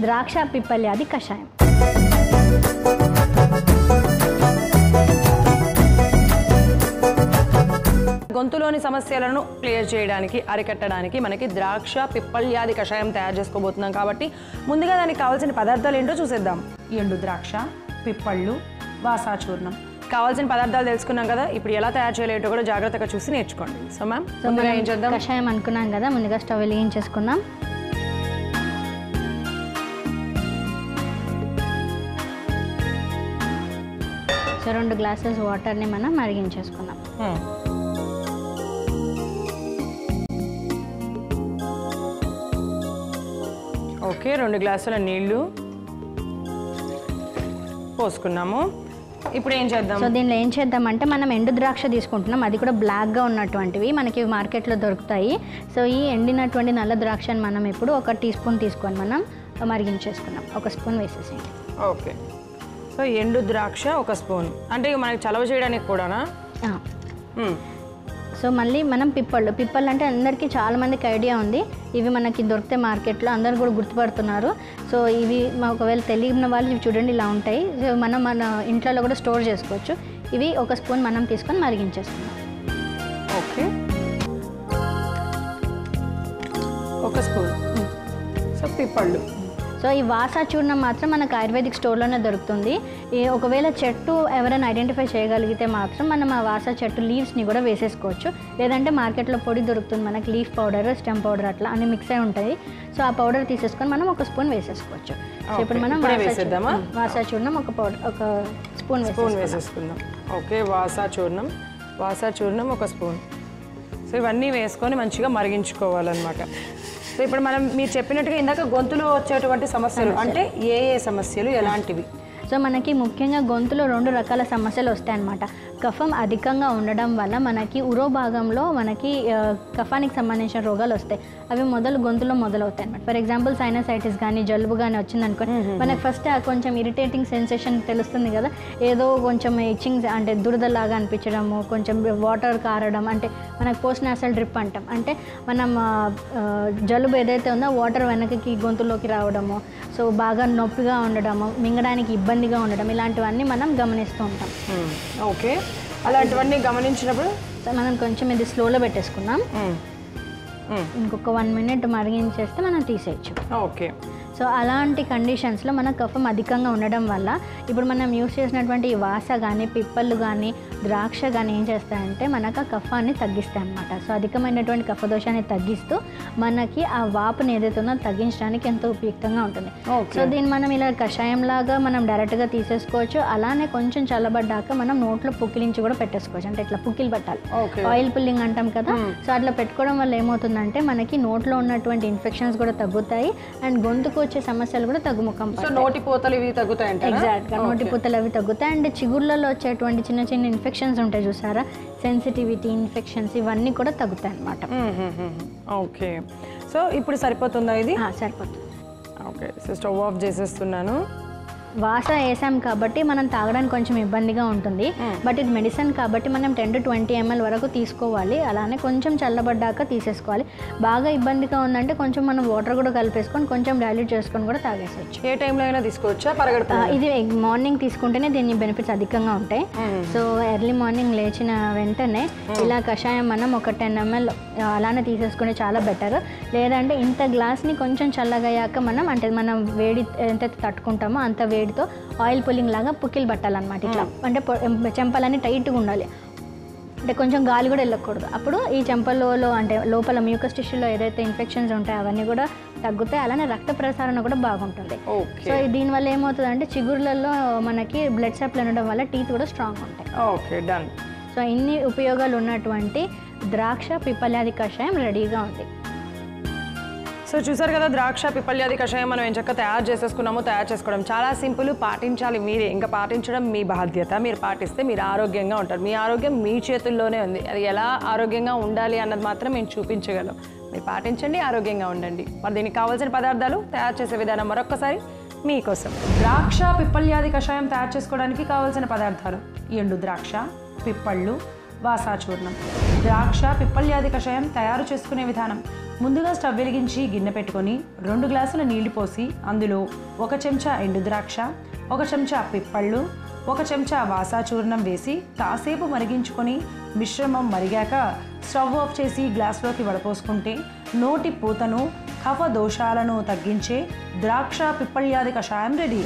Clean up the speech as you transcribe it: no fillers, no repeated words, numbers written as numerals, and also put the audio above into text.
ద్రాక్ష పిప్పల్యాది కషాయం. గొంతులోని సమస్యలను క్లియర్ చేయడానికి, అరికట్టడానికి మనకి ద్రాక్ష పిప్పల్యాది కషాయం తయారు చేసుకోబోతున్నాం కాబట్టి ముందుగా దానికి కావాల్సిన పదార్థాలు ఏంటో చూసేద్దాం. ఎండు ద్రాక్ష, పిప్పళ్ళు, వాసాచూర్ణం. కావాల్సిన పదార్థాలు తెలుసుకున్నాం కదా, ఇప్పుడు ఎలా తయారు చేయలేటో కూడా జాగ్రత్తగా చూసి నేర్చుకోండి. సో మ్యామ్ ముందుగా ఏం చేద్దాం? కషాయం అనుకున్నాం కదా, ముందుగా స్టవ్ వెలిగించేసుకుందాం. సో 2 గ్లాసెస్ వాటర్ని మనం మరిగించేసుకుందాం. ఓకే, 2 గ్లాసుల నీళ్లు పోసుకున్నాము. ఇప్పుడు ఏం చేద్దాం? సో దీనిలో ఏం చేద్దామంటే మనం ఎండు ద్రాక్ష తీసుకుంటున్నాం, అది కూడా బ్లాక్గా ఉన్నటువంటివి మనకి మార్కెట్లో దొరుకుతాయి. సో ఈ ఎండినటువంటి నల్ల ద్రాక్షని మనం ఇప్పుడు 1 టీ స్పూన్ తీసుకొని మనం మరిగించేసుకున్నాం. 1 స్పూన్ వేసేసేయండి. ఓకే, సో ఎండు ద్రాక్ష 1 స్పూన్, అంటే మనకి చలవ చేయడానికి కూడానా? సో మళ్ళీ మనం పిప్పళ్ళు అంటే అందరికీ చాలామందికి ఐడియా ఉంది, ఇవి మనకి దొరికితే మార్కెట్లో అందరూ కూడా గుర్తుపడుతున్నారు. సో ఇవి ఒకవేళ తెలియని వాళ్ళు ఇవి చూడండి ఇలా ఉంటాయి. సో మనం మన ఇంట్లో కూడా స్టోర్ చేసుకోవచ్చు. ఇవి 1 స్పూన్ మనం తీసుకొని మరిగించేసుకున్నాం. Okay, 1 spoon. సో పిప్పళ్ళు. సో ఈ వాసాచూర్ణం మాత్రం మనకు ఆయుర్వేదిక్ స్టోర్లోనే దొరుకుతుంది. ఒకవేళ చెట్టు ఎవరైనా ఐడెంటిఫై చేయగలిగితే మాత్రం మనం ఆ వాసా చెట్టు లీవ్స్ని కూడా వేసేసుకోవచ్చు. లేదంటే మార్కెట్లో పొడి దొరుకుతుంది మనకి, లీఫ్ పౌడర్, స్టెమ్ పౌడర్ అట్లా అన్ని మిక్స్ అయి ఉంటుంది. సో ఆ పౌడర్ తీసేసుకొని మనం 1 స్పూన్ వేసేసుకోవచ్చు. సో ఇప్పుడు మనం వాసాచూర్ణం 1 స్పూన్ వేసేసుకుందాం. ఓకే, వాసాచూర్ణం 1 స్పూన్. సో ఇవన్నీ వేసుకొని మంచిగా మరిగించుకోవాలన్నమాట. సో ఇప్పుడు మీరు చెప్పినట్టుగా ఇందాక గొంతులో వచ్చేటువంటి సమస్యలు అంటే ఏ సమస్యలు, ఎలాంటివి? సో మనకి ముఖ్యంగా గొంతులో 2 రకాల సమస్యలు వస్తాయన్నమాట. కఫం అధికంగా ఉండడం వల్ల మనకి ఉరో భాగంలో మనకి కఫానికి సంబంధించిన రోగాలు వస్తాయి. అవి గొంతులో మొదలవుతాయి అనమాట. ఫర్ ఎగ్జాంపుల్ సైనసైటిస్ కానీ జలుబు కానీ వచ్చిందనుకోండి, మనకి ఫస్ట్ కొంచెం ఇరిటేటింగ్ సెన్సేషన్ తెలుస్తుంది కదా, ఏదో కొంచెం ఇచ్చింగ్ అంటే దురదలాగా అనిపించడము, కొంచెం వాటర్ కారడం, అంటే మనకు పోస్ట్ నాసల్ డ్రిప్ అంటాం. అంటే మనం జలుబు ఏదైతే ఉందో వాటర్ వెనకకి గొంతులోకి రావడము, సో బాగా నొప్పిగా ఉండడము, మింగడానికి ఇబ్బందిగా ఉండడం, ఇలాంటివన్నీ మనం గమనిస్తూ ఉంటాం. ఓకే, అలాంటివన్నీ గమనించినప్పుడు మనం కొంచెం ఇది స్లోలో పెట్టేసుకున్నాం. ఇంకొక 1 మినిట్ మరిగించేస్తే మనం తీసేయచ్చు. ఓకే, సో అలాంటి కండిషన్స్లో మన కఫం అధికంగా ఉండడం వల్ల ఇప్పుడు మనం యూస్ చేసినటువంటి ఈ వాస కానీ పిప్పళ్ళు కానీ ద్రాక్ష కానీ ఏం చేస్తాయంటే మనకు ఆ కఫాన్ని తగ్గిస్తాయి అన్నమాట. సో అధికమైనటువంటి కఫదోషాన్ని తగ్గిస్తూ మనకి ఆ వాపుని ఏదైతే ఉందో తగ్గించడానికి ఎంతో ఉపయుక్తంగా ఉంటుంది. సో దీన్ని మనం ఇలా కషాయంలాగా మనం డైరెక్ట్గా తీసేసుకోవచ్చు. అలానే కొంచెం చల్లబడ్డాక మనం నోట్లో పుక్కిలించి కూడా పెట్టేసుకోవచ్చు. అంటే ఇట్లా పుక్కిలు పెట్టాలి, ఆయిల్ పుల్లింగ్ అంటాం కదా. సో అట్లా పెట్టుకోవడం వల్ల ఏమవుతుందంటే మనకి నోట్లో ఉన్నటువంటి ఇన్ఫెక్షన్స్ కూడా తగ్గుతాయి అండ్ గొంతుకు వచ్చే సమస్యలు కూడా తగ్గుముఖం. సో నోటిపోతలు ఇవి తగ్గుతాయి. ఎగ్జాక్ట్గా నోటిపోతలు అవి తగ్గుతాయి. అండ్ చిగుర్లలో వచ్చేటువంటి చిన్న చిన్న ఇన్ఫెక్షన్స్ ఉంటాయి చూసారా, సెన్సిటివిటీ ఇన్ఫెక్షన్స్, ఇవన్నీ కూడా తగ్గుతాయి అన్నమాట. ఓకే, సో ఇప్పుడు సరిపోతుందా ఇది? సరిపోతుంది. ఓకే, సో స్టవ్ ఆఫ్ చేసేస్తున్నాను. వాస వేసాం కాబట్టి మనం తాగడానికి కొంచెం ఇబ్బందిగా ఉంటుంది. బట్ ఇది మెడిసిన్ కాబట్టి మనం 10 to 20 ml వరకు తీసుకోవాలి. అలానే కొంచెం చల్లబడ్డాక తీసేసుకోవాలి. బాగా ఇబ్బందిగా ఉందంటే కొంచెం మనం వాటర్ కూడా కలిపేసుకొని కొంచెం డైల్యూట్ చేసుకొని కూడా తాగేసేయచ్చు. ఏ టైంలో అయినా తీసుకోవచ్చా? పరగడుపు ఇది మార్నింగ్ తీసుకుంటేనే దీని బెనిఫిట్స్ అధికంగా ఉంటాయి. సో ఎర్లీ మార్నింగ్ లేచిన వెంటనే ఇలా కషాయం మనం ఒక 10 ml అలానే తీసేసుకుని చాలా బెటర్. లేదంటే ఇంత గ్లాస్ని కొంచెం చల్లగయ్యాక మనం అంటే మనం వేడి ఎంత తట్టుకుంటామో అంత వేడితో ఆయిల్ పుల్లింగ్ లాగా పుక్కిలు పట్టాలన్నమాట. ఇట్లా అంటే చెంపలన్నీ టైట్గా ఉండాలి, అంటే కొంచెం గాలి కూడా వెళ్ళకూడదు. అప్పుడు ఈ చెంపలలో అంటే లోపల మ్యూకస్ టిష్యూలో ఏదైతే ఇన్ఫెక్షన్స్ ఉంటాయో అవన్నీ కూడా తగ్గుతాయి. అలానే రక్త ప్రసారణ కూడా బాగుంటుంది. సో దీనివల్ల ఏమవుతుంది అంటే చిగుర్లలో మనకి బ్లడ్ సప్లై ఉండడం వల్ల టీత్ కూడా స్ట్రాంగ్ ఉంటాయి. Okay, done. సో ఇన్ని ఉపయోగాలు ఉన్నటువంటి ద్రాక్ష పిప్పల్యాది కషాయం రెడీగా ఉంది. సో చూసారు కదా, ద్రాక్ష పిప్పల్యాది కషాయం మనం ఏం చక్కగా తయారు చేసుకోవడం చాలా సింపుల్. పాటించాలి మీరే, ఇంకా పాటించడం మీ బాధ్యత. మీరు పాటిస్తే మీరు ఆరోగ్యంగా ఉంటారు. మీ ఆరోగ్యం మీ చేతుల్లోనే ఉంది. అది ఎలా ఆరోగ్యంగా ఉండాలి అన్నది మాత్రం మేము చూపించగలం. మీరు పాటించండి, ఆరోగ్యంగా ఉండండి. మరి దీనికి కావాల్సిన పదార్థాలు, తయారు చేసే విధానం మరొకసారి మీకోసం. ద్రాక్ష పిప్పల్యాది కషాయం తయారు చేసుకోవడానికి కావాల్సిన పదార్థాలు: ఎండు ద్రాక్ష, పిప్పళ్ళు, వాసాచూర్ణం. ద్రాక్ష పిప్పళ్యాది కషాయం తయారు చేసుకునే విధానం. ముందుగా స్టవ్ వెలిగించి గిన్నె పెట్టుకొని 2 గ్లాసుల నీళ్లు పోసి అందులో 1 చెంచా ఎండు ద్రాక్ష, 1 చెంచా పిప్పళ్ళు, 1 చెంచా వాసాచూర్ణం వేసి కాసేపు మరిగించుకొని మిశ్రమం మరిగాక స్టవ్ ఆఫ్ చేసి గ్లాసులోకి వడపోసుకుంటే నోటి పూతను, కఫ దోషాలను తగ్గించే ద్రాక్ష పిప్పళ్యాది కషాయం రెడీ.